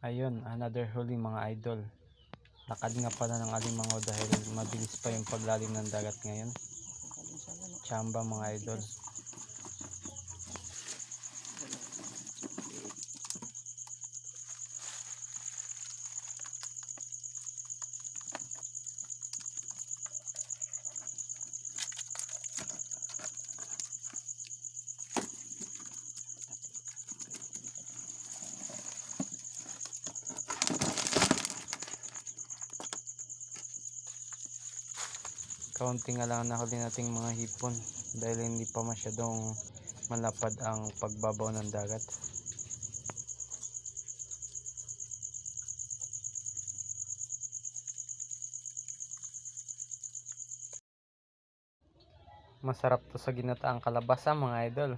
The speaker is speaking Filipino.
Ayun, another huli mga idol. Lakad nga pala ng alimango dahil mabilis pa yung paglalim ng dagat ngayon. Tsamba mga idol. Kaunti nga lang nahuli nating mga hipon dahil hindi pa masyadong malapad ang pagbabaw ng dagat. Masarap to sa ginataang kalabasa mga idol.